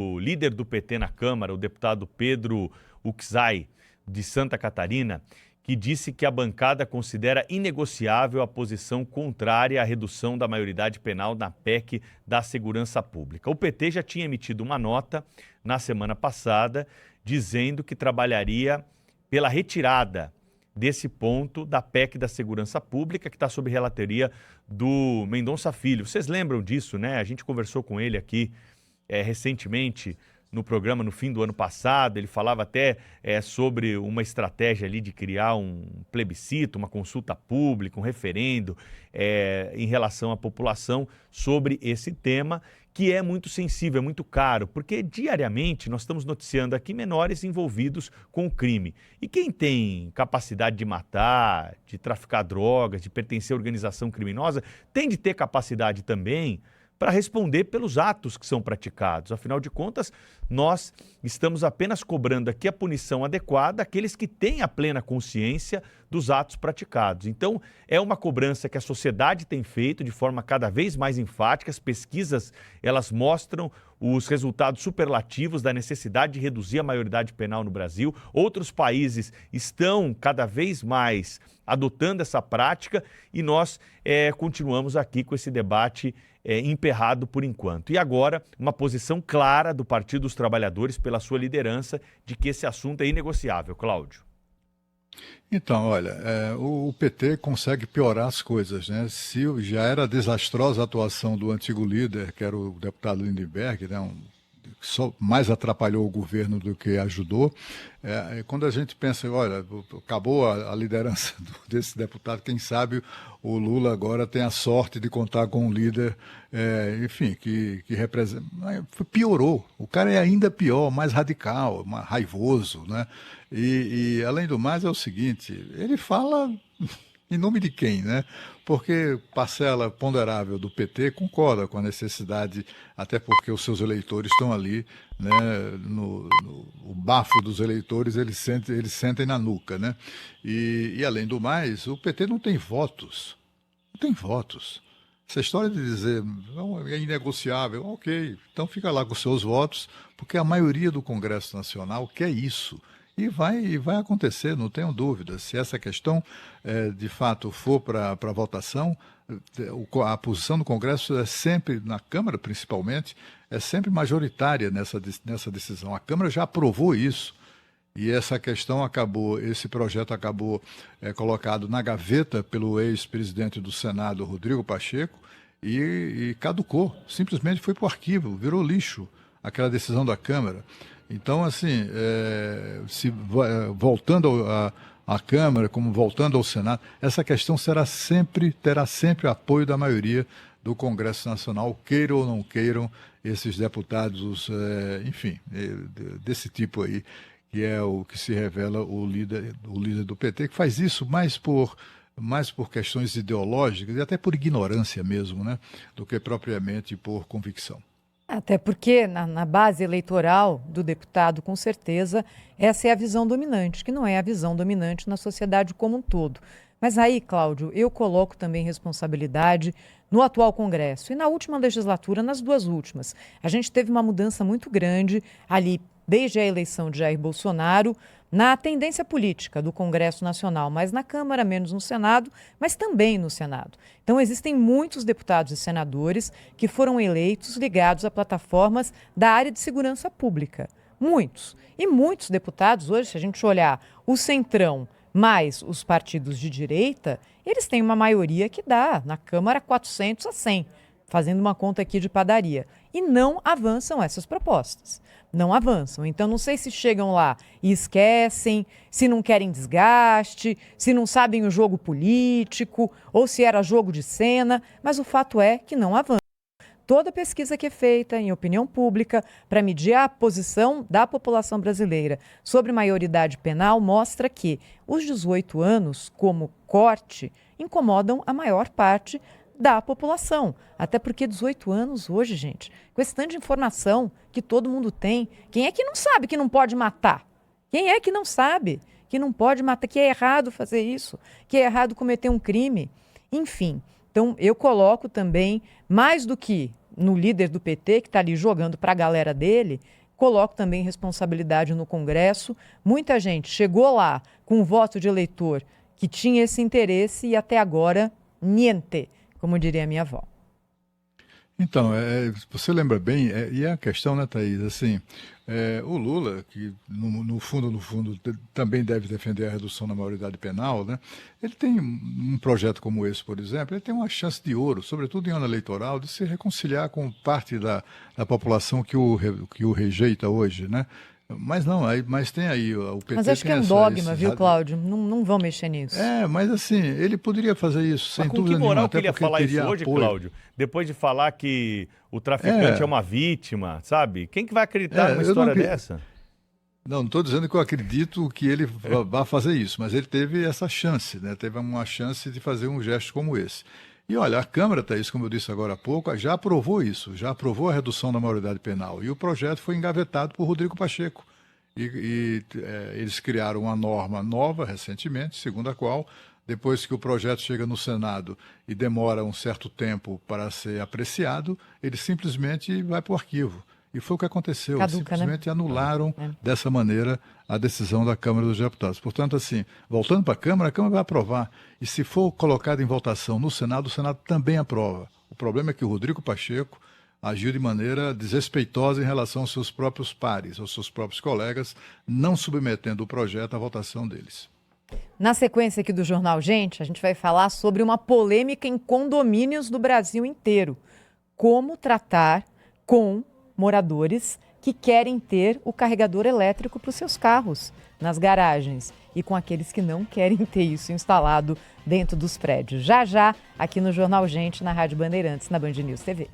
O líder do PT na Câmara, o deputado Pedro Uczai, de Santa Catarina, que disse que a bancada considera inegociável a posição contrária à redução da maioridade penal na PEC da Segurança Pública. O PT já tinha emitido uma nota na semana passada dizendo que trabalharia pela retirada desse ponto da PEC da Segurança Pública, que está sob relatoria do Mendonça Filho. Vocês lembram disso, né? A gente conversou com ele aqui recentemente no programa no fim do ano passado. Ele falava até sobre uma estratégia ali de criar um plebiscito, uma consulta pública, um referendo em relação à população sobre esse tema, que é muito sensível, é muito caro, porque diariamente nós estamos noticiando aqui menores envolvidos com o crime. E quem tem capacidade de matar, de traficar drogas, de pertencer à organização criminosa, tem de ter capacidade também para responder pelos atos que são praticados. Afinal de contas, nós estamos apenas cobrando aqui a punição adequada àqueles que têm a plena consciência dos atos praticados. Então, é uma cobrança que a sociedade tem feito de forma cada vez mais enfática. As pesquisas, elas mostram os resultados superlativos da necessidade de reduzir a maioridade penal no Brasil. Outros países estão cada vez mais adotando essa prática e nós continuamos aqui com esse debate emperrado por enquanto. E agora, uma posição clara do Partido dos Trabalhadores pela sua liderança de que esse assunto é inegociável. Cláudio. Então, olha, o PT consegue piorar as coisas, né? Se já era desastrosa a atuação do antigo líder, que era o deputado Lindenberg, né? Só mais atrapalhou o governo do que ajudou. Quando a gente pensa, olha, acabou a liderança desse deputado, quem sabe o Lula agora tem a sorte de contar com um líder, enfim, que representa. Piorou. O cara é ainda pior, mais radical, mais raivoso, né? E além do mais, é o seguinte, ele fala em nome de quem, né? Porque parcela ponderável do PT concorda com a necessidade, até porque os seus eleitores estão ali, né? O bafo dos eleitores eles sentem na nuca, né? E além do mais, o PT não tem votos. Não tem votos. Essa história de dizer não, é inegociável, ok, então fica lá com os seus votos, porque a maioria do Congresso Nacional quer isso. E vai acontecer, não tenho dúvida. Se essa questão, de fato, for para votação, a posição do Congresso é sempre, na Câmara principalmente, é sempre majoritária nessa decisão. A Câmara já aprovou isso. E essa questão esse projeto acabou colocado na gaveta pelo ex-presidente do Senado, Rodrigo Pacheco, e caducou. Simplesmente foi para o arquivo, virou lixo aquela decisão da Câmara. Então, assim, voltando à Câmara, como voltando ao Senado, essa questão terá sempre apoio da maioria do Congresso Nacional, queiram ou não queiram esses deputados, enfim, desse tipo aí, que é o que se revela o líder do PT, que faz isso mais por questões ideológicas e até por ignorância mesmo, né, do que propriamente por convicção. Até porque na base eleitoral do deputado, com certeza, essa é a visão dominante, que não é a visão dominante na sociedade como um todo. Mas aí, Cláudio, eu coloco também responsabilidade no atual Congresso e na última legislatura, nas duas últimas. A gente teve uma mudança muito grande ali, desde a eleição de Jair Bolsonaro, na tendência política do Congresso Nacional, mas na Câmara, menos no Senado, mas também no Senado. Então, existem muitos deputados e senadores que foram eleitos ligados a plataformas da área de segurança pública. Muitos. E muitos deputados, hoje, se a gente olhar o Centrão mais os partidos de direita, eles têm uma maioria que dá na Câmara 400 a 100, fazendo uma conta aqui de padaria. E não avançam essas propostas. Não avançam. Então, não sei se chegam lá e esquecem, se não querem desgaste, se não sabem o jogo político, ou se era jogo de cena, mas o fato é que não avançam. Toda pesquisa que é feita em opinião pública para medir a posição da população brasileira sobre maioridade penal mostra que os 18 anos, como corte, incomodam a maior parte da população. Até porque 18 anos hoje, gente, com esse tanto de informação que todo mundo tem, quem é que não sabe que não pode matar? Quem é que não sabe que não pode matar, que é errado fazer isso, que é errado cometer um crime? Enfim, então eu coloco também, mais do que no líder do PT, que está ali jogando para a galera dele, coloco também responsabilidade no Congresso. Muita gente chegou lá com um voto de eleitor que tinha esse interesse e até agora, niente, como diria a minha avó. Então, você lembra bem, e é a questão, né, Thaís, assim, o Lula, que no fundo, também deve defender a redução da maioridade penal, né, ele tem um projeto como esse, por exemplo, ele tem uma chance de ouro, sobretudo em ano eleitoral, de se reconciliar com parte da população que o rejeita hoje, né. Mas não, mas tem aí, o PT Mas acho que é um dogma, viu, Cláudio? Não vão mexer nisso. Mas assim, ele poderia fazer isso, sem dúvida nenhuma. Com que moral até que ele ia porque falar isso teria hoje, apoio. Cláudio? Depois de falar que o traficante é uma vítima, sabe? Quem que vai acreditar numa história dessa? Não estou dizendo que eu acredito que ele vá fazer isso, mas ele teve essa chance, né? Teve uma chance de fazer um gesto como esse. E olha, a Câmara, Thaís, como eu disse agora há pouco, já aprovou isso, já aprovou a redução da maioridade penal. E o projeto foi engavetado por Rodrigo Pacheco. Eles criaram uma norma nova recentemente, segundo a qual, depois que o projeto chega no Senado e demora um certo tempo para ser apreciado, ele simplesmente vai para o arquivo. E foi o que aconteceu. Caduca, simplesmente né? anularam dessa maneira a decisão da Câmara dos Deputados. Portanto, assim, voltando para a Câmara vai aprovar. E se for colocado em votação no Senado, o Senado também aprova. O problema é que o Rodrigo Pacheco agiu de maneira desrespeitosa em relação aos seus próprios pares, aos seus próprios colegas, não submetendo o projeto à votação deles. Na sequência aqui do Jornal Gente, a gente vai falar sobre uma polêmica em condomínios do Brasil inteiro. Como tratar com moradores que querem ter o carregador elétrico para os seus carros nas garagens e com aqueles que não querem ter isso instalado dentro dos prédios. Já, aqui no Jornal Gente, na Rádio Bandeirantes, na Band News TV.